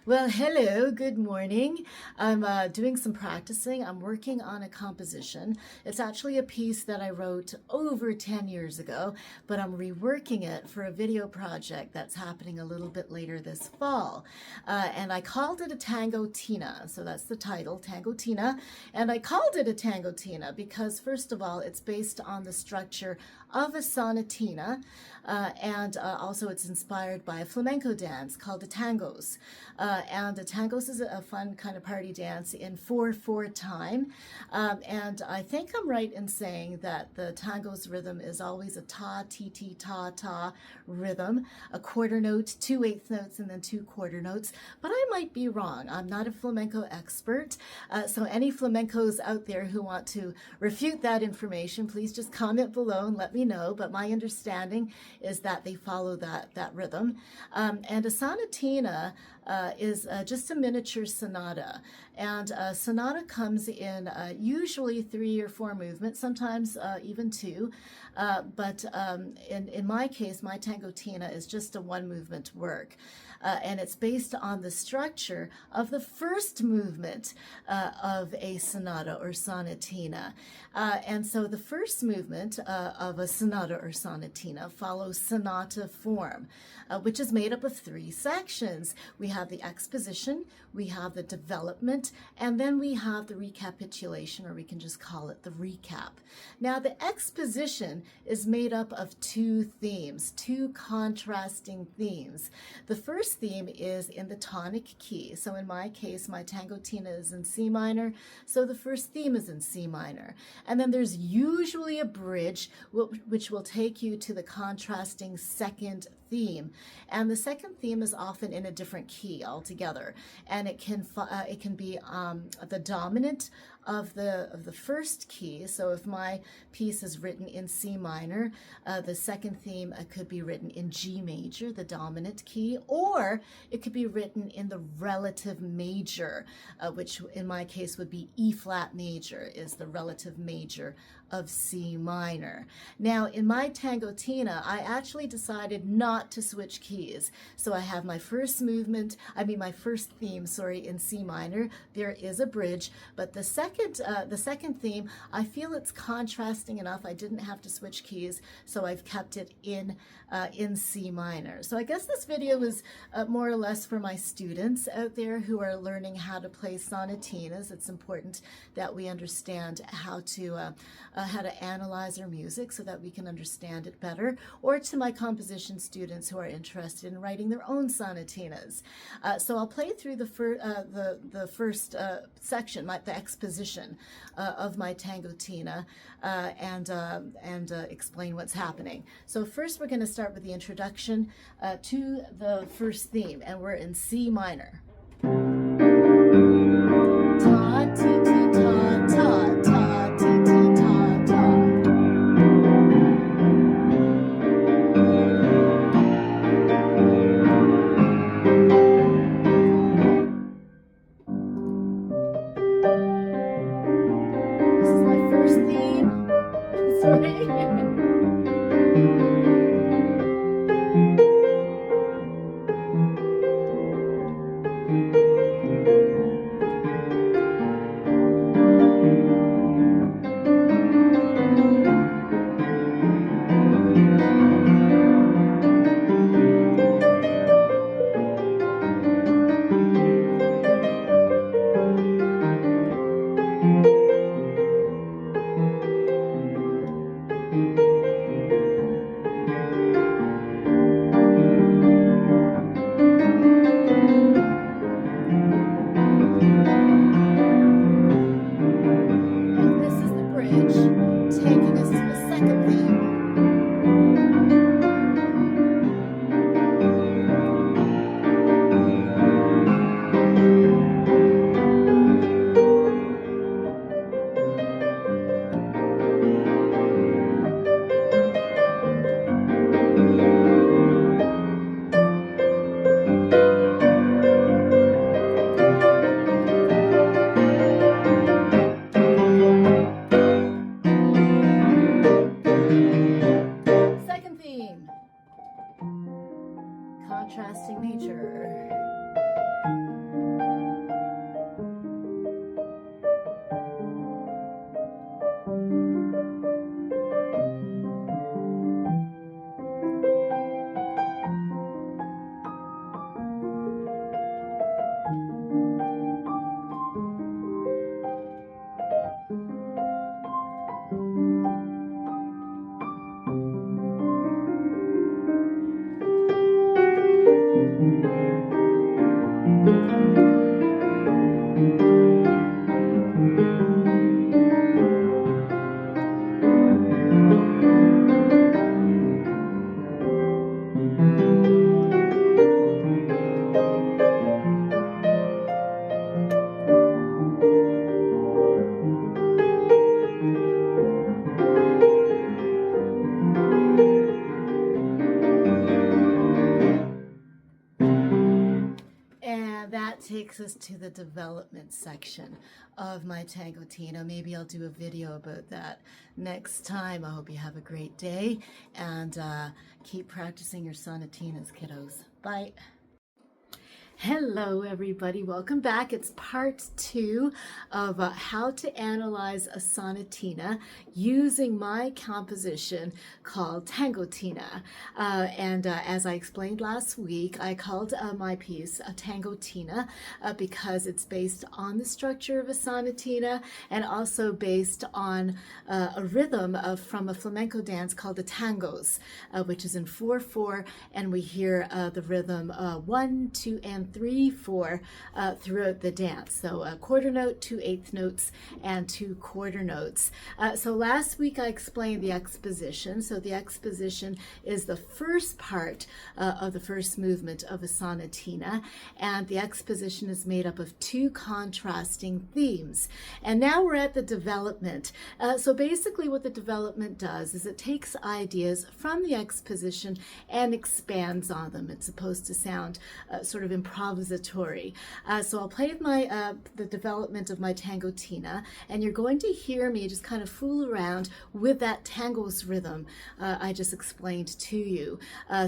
Well, hello, good morning. I'm doing some practicing. I'm working on a composition. It's actually a piece that I wrote over 10 years ago, but I'm reworking it for a video project that's happening a little bit later this fall. And I called it a Tangotina. So that's the title, Tangotina. And I called it a Tangotina because, first of all, it's based on the structure of a sonatina, and also it's inspired by a flamenco dance called the tangos. And the tangos is a fun kind of party dance in 4/4 time. And I think I'm right in saying that the tango's rhythm is always a ta, ti, ti, ta, ta rhythm, a quarter note, 2/8 notes, and then 2 quarter notes. But I might be wrong. I'm not a flamenco expert. So any flamencos out there who want to refute that information, please just comment below and let me know. But my understanding is that they follow that rhythm. And a sonatina is just a miniature sonata. And a sonata comes in usually 3 or 4 movements, sometimes even 2. But in my case, my tangotina is just a 1 movement work. And it's based on the structure of the first movement of a sonata or sonatina. And so the first movement of a sonata or sonatina follows sonata form, which is made up of 3 sections. We have the exposition, we have the development, and then we have the recapitulation, or we can just call it the recap. Now, the exposition is made up of 2 themes, 2 contrasting themes. The first theme is in the tonic key. So in my case, my tangotina is in C minor, so the first theme is in C minor. And then there's usually a bridge, which will take you to the contrasting second theme, and the second theme is often in a different key altogether, and it can be the dominant of the first key. So if my piece is written in C minor, the second theme could be written in G major, the dominant key, or it could be written in the relative major, which in my case would be E flat major, is the relative major of C minor. Now, in my tangotina, I actually decided not to switch keys. So I have my first theme, in C minor. There is a bridge, but the second theme, I feel it's contrasting enough. I didn't have to switch keys, so I've kept it in C minor. So I guess this video is more or less for my students out there who are learning how to play sonatinas. It's important that we understand how to analyze our music so that we can understand it better, or to my composition students who are interested in writing their own sonatinas. So I'll play through the first section, the exposition of my tangotina, and explain what's happening. So first we're going to start with the introduction to the first theme, and we're in C minor. Ta, ti, ti, ta, ta, ta, ti, ti, ta, ta. This is my first theme. Sorry. that takes us to the development section of my Tangotina. Maybe I'll do a video about that next time. I hope you have a great day, and keep practicing your sonatinas, kiddos. Bye. Hello everybody, welcome back. It's part 2 of how to analyze a sonatina using my composition called Tangotina. As I explained last week, I called my piece a Tangotina because it's based on the structure of a sonatina and also based on a rhythm from a flamenco dance called the tangos, which is in 4/4, and we hear the rhythm 1, 2, and 3, 4 throughout the dance. So a quarter note, 2 eighth notes, and 2 quarter notes. So last week I explained the exposition. So the exposition is the first part of the first movement of a sonatina, and the exposition is made up of 2 contrasting themes. And now we're at the development. So basically what the development does is it takes ideas from the exposition and expands on them. It's supposed to sound sort of improvisatory. So I'll play the development of my Tangotina, and you're going to hear me just kind of fool around with that tangos rhythm I just explained to you.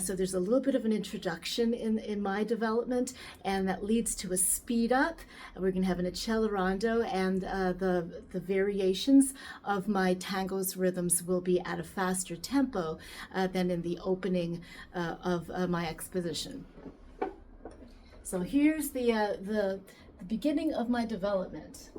So there's a little bit of an introduction in my development, and that leads to a speed up. We're going to have an accelerando, and the variations of my tangos rhythms will be at a faster tempo than in the opening of my exposition. So here's the beginning of my development.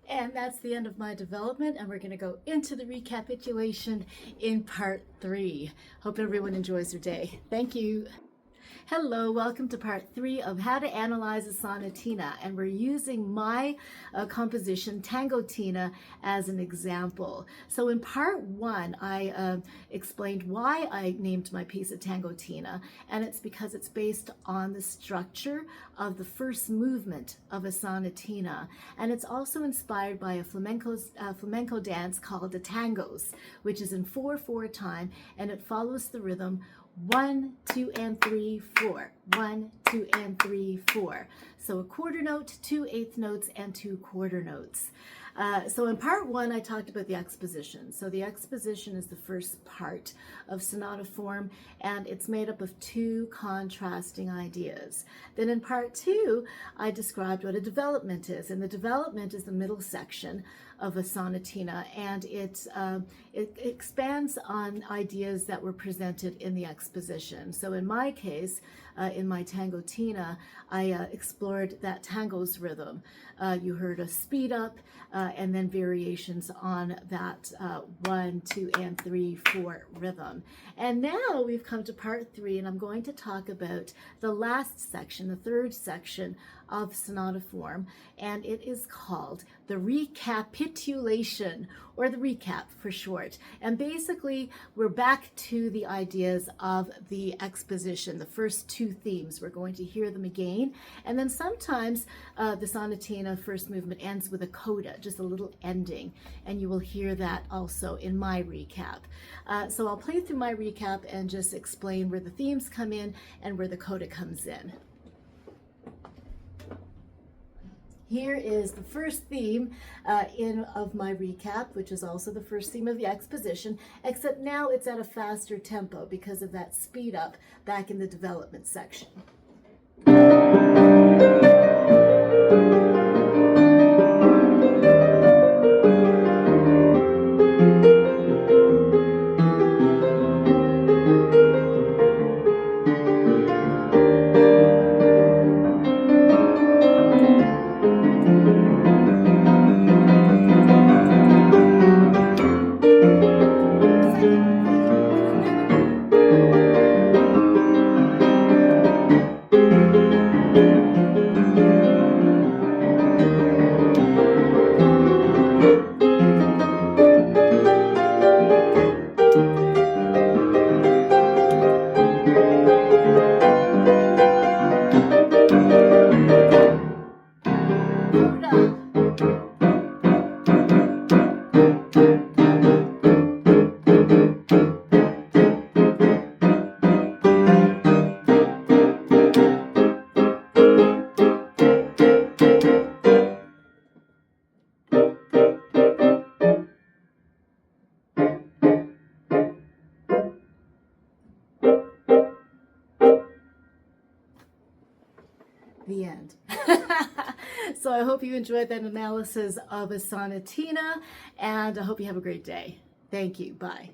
And that's the end of my development, and we're going to go into the recapitulation in part 3. Hope everyone enjoys their day. Thank you. Hello, welcome to part 3 of how to analyze a sonatina, and we're using my composition Tangotina as an example. So in part 1 I explained why I named my piece a Tangotina, and it's because it's based on the structure of the first movement of a sonatina, and it's also inspired by a flamenco dance called the tangos, which is in 4/4 time, and it follows the rhythm 1, 2, and 3, 4. 1, 2, and 3, 4. So a quarter note, 2 eighth notes, and 2 quarter notes. So in part 1, I talked about the exposition. So the exposition is the first part of sonata form, and it's made up of 2 contrasting ideas. Then in part 2, I described what a development is, and the development is the middle section of a sonatina, and it expands on ideas that were presented in the exposition. So in my case, in my Tangotina, I explored that tangos rhythm. You heard a speed up and then variations on that 1, 2, and 3, 4 rhythm. And now we've come to part 3, and I'm going to talk about the last section, the third section of sonata form, and it is called the recapitulation, or the recap for short. And basically, we're back to the ideas of the exposition, the first two themes. We're going to hear them again, and then sometimes the Sonatina first movement ends with a coda, just a little ending, and you will hear that also in my recap. So I'll play through my recap and just explain where the themes come in and where the coda comes in. Here is the first theme of my recap, which is also the first theme of the exposition, except now it's at a faster tempo because of that speed up back in the development section. The end. So I hope you enjoyed that analysis of a sonatina, and I hope you have a great day. Thank you. Bye.